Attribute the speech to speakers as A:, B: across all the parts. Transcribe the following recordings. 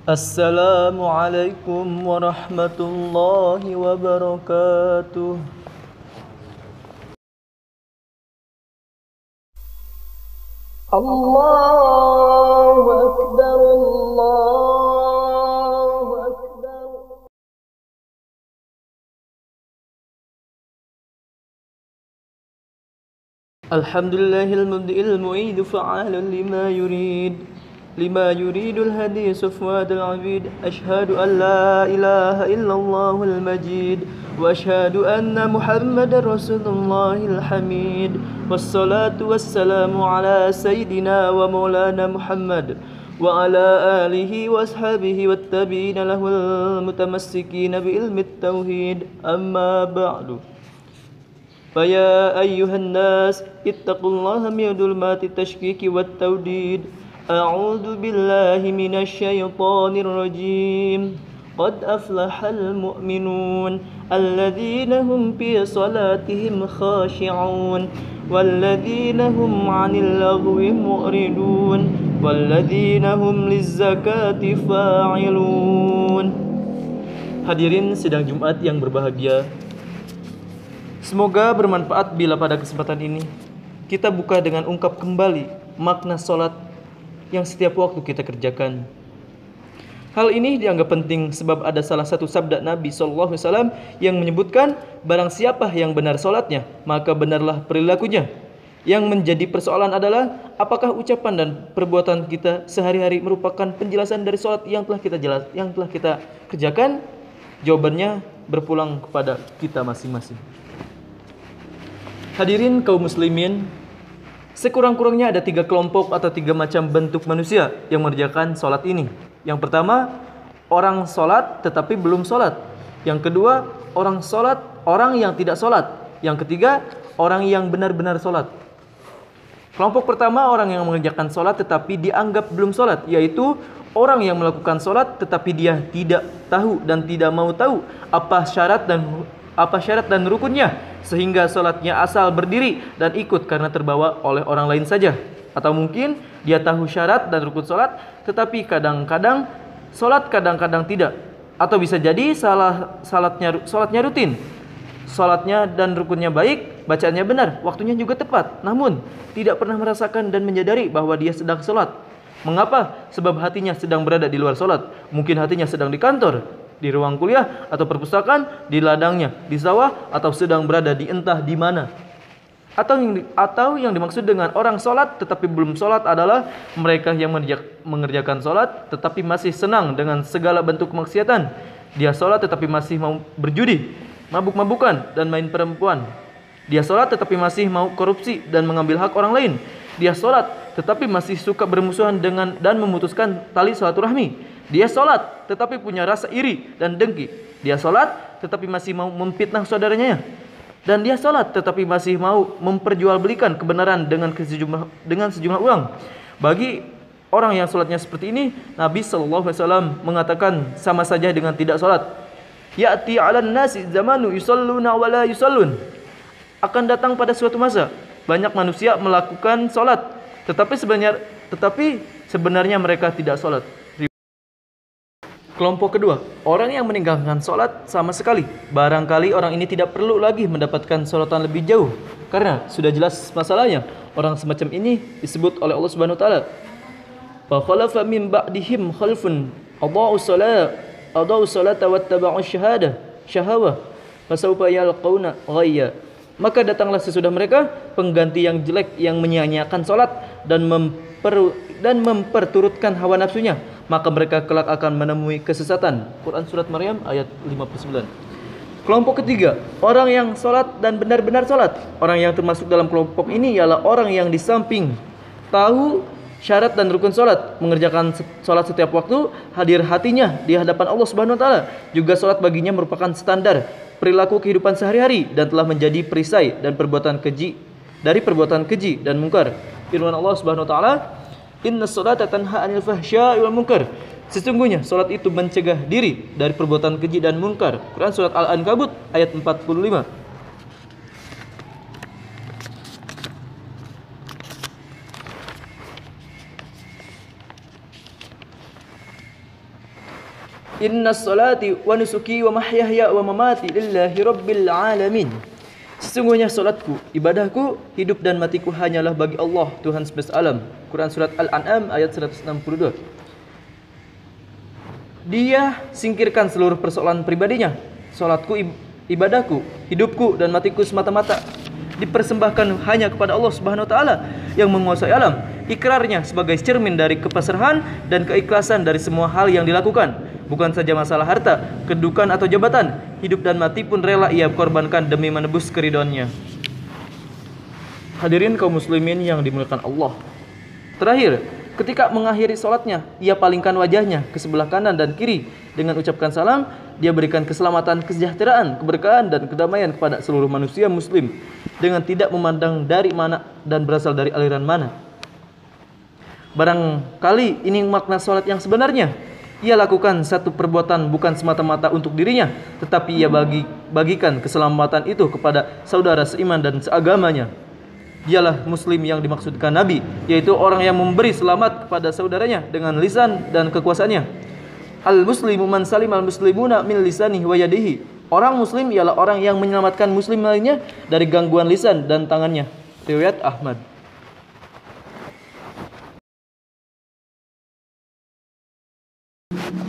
A: Assalamualaikum warahmatullahi wabarakatuh. Allahu Akbar, Allahu Akbar. Alhamdulillahil mubdi'il mu'id fa'alun lima yuridul hadi sufwadul abid. Ashhadu an la ilaha illallahul majid wa ashhadu anna muhammadar rasulullahil hamid. Wassalatu wassalamu ala sayyidina wa maulana Muhammad wa ala alihi wa ashabihi wattabi'ina lahul mutamassikina bi ilmit tauhid. Amma ba'du. فيا أيها الناس اتقوا الله من ظلمات التشكيك والتوديد. أعوذ بالله من الشيطان الرجيم. قد أفلح المؤمنون الذين هم في صلاتهم خاشعون والذين هم عن اللغو معرضون والذين هم للزكاة فاعلون. Hadirin sidang Jumat yang berbahagia, semoga bermanfaat bila pada kesempatan ini kita buka dengan ungkap kembali makna sholat yang setiap waktu kita kerjakan. Hal ini dianggap penting sebab ada salah satu sabda Nabi SAW yang menyebutkan barang siapa yang benar sholatnya maka benarlah perilakunya. Yang menjadi persoalan adalah apakah ucapan dan perbuatan kita sehari-hari merupakan penjelasan dari sholat yang telah kita kerjakan? Jawabannya berpulang kepada kita masing-masing. Hadirin kaum muslimin, sekurang-kurangnya ada 3 kelompok atau 3 macam bentuk manusia yang mengerjakan sholat ini. Yang pertama, orang sholat tetapi belum sholat. Yang kedua, orang sholat, orang yang tidak sholat. Yang ketiga, orang yang benar-benar sholat. Kelompok pertama, orang yang mengerjakan sholat tetapi dianggap belum sholat, yaitu orang yang melakukan sholat tetapi dia tidak tahu dan tidak mau tahu apa syarat dan rukunnya, sehingga sholatnya asal berdiri dan ikut karena terbawa oleh orang lain saja. Atau mungkin dia tahu syarat dan rukun sholat tetapi kadang-kadang sholat, kadang-kadang tidak. Atau bisa jadi sholatnya rutin, sholatnya dan rukunnya baik, bacaannya benar, waktunya juga tepat, namun tidak pernah merasakan dan menyadari bahwa dia sedang sholat. Mengapa? Sebab hatinya sedang berada di luar sholat. Mungkin hatinya sedang di kantor, di ruang kuliah atau perpustakaan, di ladangnya, di sawah, atau sedang berada di entah di mana. Atau yang dimaksud dengan orang sholat tetapi belum sholat adalah mereka yang mengerjakan sholat tetapi masih senang dengan segala bentuk kemaksiatan. Dia sholat tetapi masih mau berjudi, mabuk-mabukan, dan main perempuan. Dia sholat tetapi masih mau korupsi dan mengambil hak orang lain. Dia sholat tetapi masih suka bermusuhan dengan dan memutuskan tali silaturahmi. Dia sholat tetapi punya rasa iri dan dengki. Dia sholat tetapi masih mau memfitnah saudaranya. Dan dia sholat tetapi masih mau memperjualbelikan kebenaran dengan sejumlah uang. Bagi orang yang sholatnya seperti ini, Nabi SAW mengatakan sama saja dengan tidak sholat. Ya'ti 'alan nasi zamanu yusalluna wa la yusallun. Akan datang pada suatu masa banyak manusia melakukan sholat tetapi sebenarnya mereka tidak sholat. Kelompok kedua, orang yang meninggalkan sholat sama sekali. Barangkali orang ini tidak perlu lagi mendapatkan sholatan lebih jauh karena sudah jelas masalahnya. Orang semacam ini disebut oleh Allah Subhanahu wa taala, fa khalafa min ba'dihim khalfun adaa'u salata wattaba'u syahawah fasawfa yalqauna ghayya. Maka datanglah sesudah mereka pengganti yang jelek yang menyia-nyiakan sholat dan memperturutkan hawa nafsunya, maka mereka kelak akan menemui kesesatan. Quran Surat Maryam ayat 59. Kelompok ketiga, orang yang sholat dan benar-benar sholat. Orang yang termasuk dalam kelompok ini ialah orang yang di samping tahu syarat dan rukun sholat, mengerjakan sholat setiap waktu, hadir hatinya di hadapan Allah Subhanahu wa taala. Juga sholat baginya merupakan standar perilaku kehidupan sehari-hari dan telah menjadi perisai dan perbuatan keji dan mungkar. Firman Allah Subhanahu wa taala, "Innas sholata tanha 'anil fahsya'i wal munkar." Sesungguhnya salat itu mencegah diri dari perbuatan keji dan munkar. Quran surat Al-Ankabut ayat 45. Innas salati wa nusuki wa mahyaya wa mamati lillahi rabbil alamin. Sesungguhnya salatku, ibadahku, hidup dan matiku hanyalah bagi Allah, Tuhan semesta alam. Quran surat Al-An'am ayat 162. Dia singkirkan seluruh persoalan pribadinya. Salatku, ibadahku, hidupku dan matiku semata-mata dipersembahkan hanya kepada Allah Subhanahu wa taala yang menguasai alam. Ikrarnya sebagai cermin dari kepasrahan dan keikhlasan dari semua hal yang dilakukan. Bukan saja masalah harta, kedudukan atau jabatan, hidup dan mati pun rela ia korbankan demi menebus keridhaannya. Hadirin kaum muslimin yang dimuliakan Allah. Terakhir, ketika mengakhiri salatnya, ia palingkan wajahnya ke sebelah kanan dan kiri dengan ucapkan salam. Dia berikan keselamatan, kesejahteraan, keberkahan dan kedamaian kepada seluruh manusia muslim dengan tidak memandang dari mana dan berasal dari aliran mana. Barangkali ini makna salat yang sebenarnya. Ia lakukan satu perbuatan bukan semata-mata untuk dirinya, tetapi ia bagikan keselamatan itu kepada saudara seiman dan seagamanya. Dialah muslim yang dimaksudkan Nabi, yaitu orang yang memberi selamat kepada saudaranya dengan lisan dan kekuasaannya. Al-muslimu man salim al-muslimuna min lisanihi wa yadihi. Orang muslim ialah orang yang menyelamatkan muslim lainnya dari gangguan lisan dan tangannya. Riwayat Ahmad.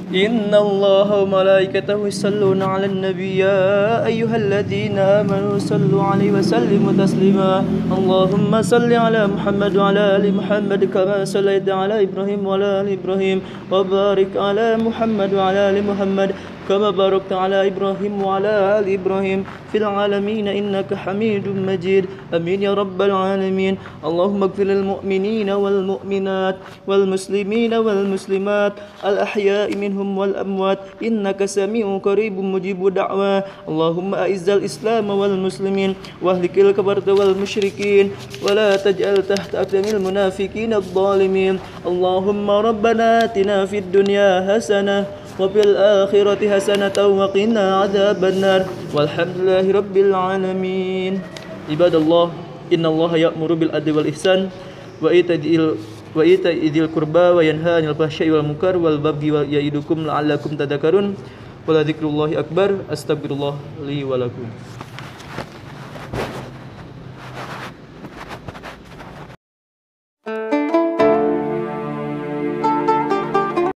A: Inna Allaha wa malaikatahu yusalluna 'alan nabiy ya ayyuhalladzina amanu sallu 'alaihi wa sallimu taslima. Allahumma salli 'ala Muhammad wa 'ala ali Muhammad kama sallaita 'ala Ibrahim wa 'ala ali Ibrahim wa barik 'ala Muhammad wa 'ala ali Muhammad كما باركت على إبراهيم وعلى آل إبراهيم في العالمين إنك حميد مجيد آمين يا رب العالمين. اللهم اغفر للمؤمنين والمؤمنات والمسلمين والمسلمات الأحياء منهم والأموات إنك سميع قريب مجيب دعوة. اللهم أعز الإسلام والمسلمين واهلك الكفرة والمشركين ولا تجعل تحت أقدام المنافقين الظالمين. اللهم ربنا آتنا في الدنيا حسنة وفي الآخرة حسنة وقنا عذاب النار والحمد لله رب العالمين. عباد الله إن الله يأمر بالعدل والإحسان وإيتاء ذي القربى وينهى عن الفحشاء والمنكر والبغي يعظكم لعلكم تذكرون ولذكر الله أكبر. أستغفر الله لي ولكم.